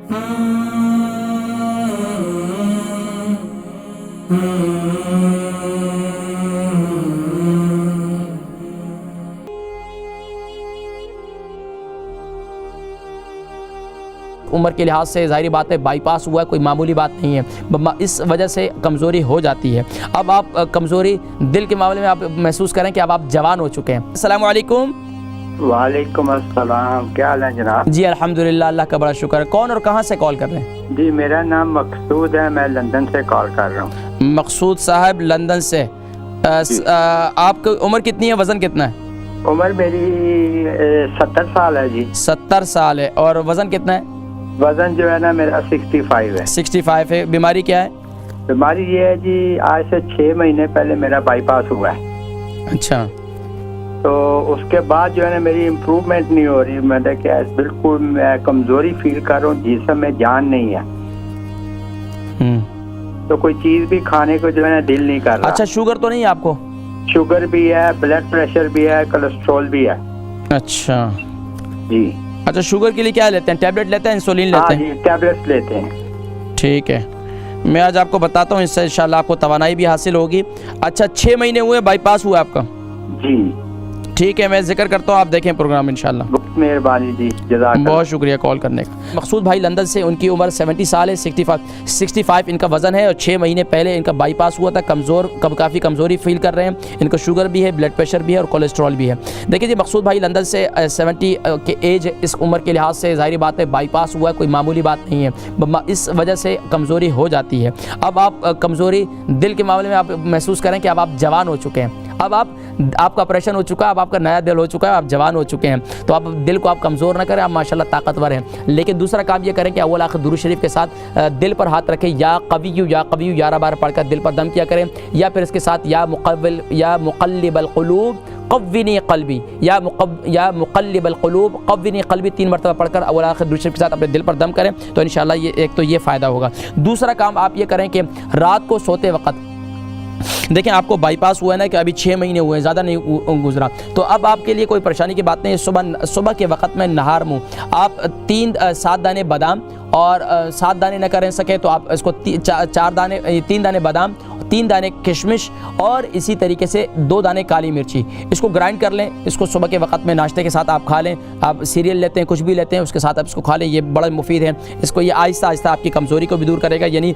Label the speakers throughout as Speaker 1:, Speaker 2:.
Speaker 1: उम्र के लिहाज से ज़ाहिर बात है बाईपास हुआ है, कोई मामूली बात नहीं है, इस वजह से कमज़ोरी हो जाती है। अब आप कमज़ोरी दिल के मामले में आप महसूस करें कि अब आप जवान हो चुके हैं। अस्सलाम वालेकुम।
Speaker 2: वालेकुम अस्सलाम, क्या हाल है जनाब?
Speaker 1: जी अल्हम्दुलिल्लाह, अल्लाह का बड़ा शुक्र है। कौन और कहाँ से कॉल कर रहे हैं?
Speaker 2: जी मेरा नाम मकसूद है, मैं लंदन से कॉल कर रहा हूँ।
Speaker 1: मकसूद साहब लंदन से। आपकी उम्र कितनी है, वज़न कितना है?
Speaker 2: उम्र मेरी 70 साल है जी।
Speaker 1: 70 साल है। और वज़न कितना है?
Speaker 2: वज़न जो है ना मेरा 65 है।
Speaker 1: 65 है। बीमारी क्या है?
Speaker 2: बीमारी ये है जी, आज से 6 महीने पहले मेरा बाईपास हुआ है।
Speaker 1: अच्छा।
Speaker 2: तो उसके बाद जो है ना मेरी इम्प्रूवमेंट नहीं हो रही, मतलब क्या बिल्कुल मैं कमज़ोरी फील कर रहा हूँ, जिस्म में जान नहीं है। तो कोई चीज़ भी खाने को जो है ना दिल नहीं कर रहा।
Speaker 1: अच्छा, शुगर तो नहीं है आपको?
Speaker 2: शुगर भी है, ब्लड प्रेशर भी है, कोलेस्ट्रॉल भी है।
Speaker 1: अच्छा
Speaker 2: जी।
Speaker 1: अच्छा, शुगर के लिए क्या लेते हैं? टैबलेट लेते हैं, इंसुलिन लेते हैं?
Speaker 2: जी टैबलेट्स लेते हैं।
Speaker 1: ठीक है, मैं आज आपको बताता हूँ, इससे इंशाल्लाह आपको तवानाई भी हासिल होगी। अच्छा, 6 महीने हुए बाईपास हुआ आपका?
Speaker 2: जी
Speaker 1: ठीक है, मैं जिक्र करता हूँ, आप देखें प्रोग्राम इंशाल्लाह।
Speaker 2: बहुत मेहरबानी जी, जज़ाकल्लाह।
Speaker 1: बहुत शुक्रिया कॉल करने का। मकसूद भाई लंदन से, उनकी उम्र 70 साल है, 65 इनका वज़न है और 6 महीने पहले इनका बाईपास हुआ था। काफ़ी कमज़ोरी फील कर रहे हैं। इनको शुगर भी है, ब्लड प्रेशर भी है और कोलेस्ट्रॉल भी है। देखिए जी, मकसूद भाई लंदन से 70 के एज, इस उम्र के लिहाज से ज़ाहिर बात है बाईपास हुआ है, कोई मामूली बात नहीं है, इस वजह से कमज़ोरी हो जाती है। अब आप कमज़ोरी दिल के मामले में आप महसूस करें कि अब आप जवान हो चुके हैं। अब आपका ऑपरेशन हो चुका है, अब आपका नया दिल हो चुका है, आप जवान हो चुके हैं। तो आप दिल को आप कमज़ोर ना करें, आप माशाल्लाह ताकतवर हैं। लेकिन दूसरा काम ये करें कि अव्वल आखिर दुरूद शरीफ के साथ दिल पर हाथ रखें, या कविय्यु 11 बार पढ़कर दिल पर दम किया करें, या फिर इसके साथ या मुक़ल्लिबल क़ुलूब क़व्विनी क़ल्बी, या मुक़ल्लिबल क़ुलूब क़व्विनी क़ल्बी 3 मरतबा पढ़कर अव्वल आखिर दुरूद शरीफ के साथ अपने दिल पर दम करें, तो इंशाअल्लाह ये एक तो ये फ़ायदा होगा। दूसरा काम आप ये करें कि रात को सोते वक्त, देखें आपको बाईपास हुआ है ना कि अभी 6 महीने हुए हैं, ज़्यादा नहीं गुजरा, तो अब आपके लिए कोई परेशानी की बात नहीं है। सुबह के वक्त में नहार मुँह आप 7 दाने बादाम, और 7 दाने न करें सके तो आप इसको 3 दाने बादाम, 3 दाने किशमिश और इसी तरीके से 2 दाने काली मिर्ची, इसको ग्राइंड कर लें। इसको सुबह के वक्त में नाश्ते के साथ आप खा लें। आप सीरियल लेते हैं, कुछ भी लेते हैं, उसके साथ आप इसको खा लें, ये बड़ा मुफीद है। इसको ये आहिस्ता आहिस्ता आपकी कमज़ोरी को भी दूर करेगा। यानी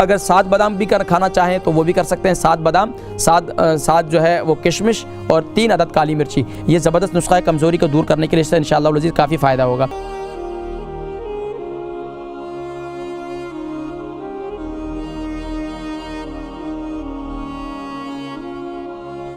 Speaker 1: अगर 7 बादाम भी खाना चाहें तो वो भी कर सकते हैं। 7 बादाम, 7 जो है वो किशमिश और 3 अदद काली मिर्ची, ये ज़बरदस्त नुस्खा है कमज़ोरी को दूर करने के लिए। इससे इंशाअल्लाह काफ़ी फ़ायदा होगा।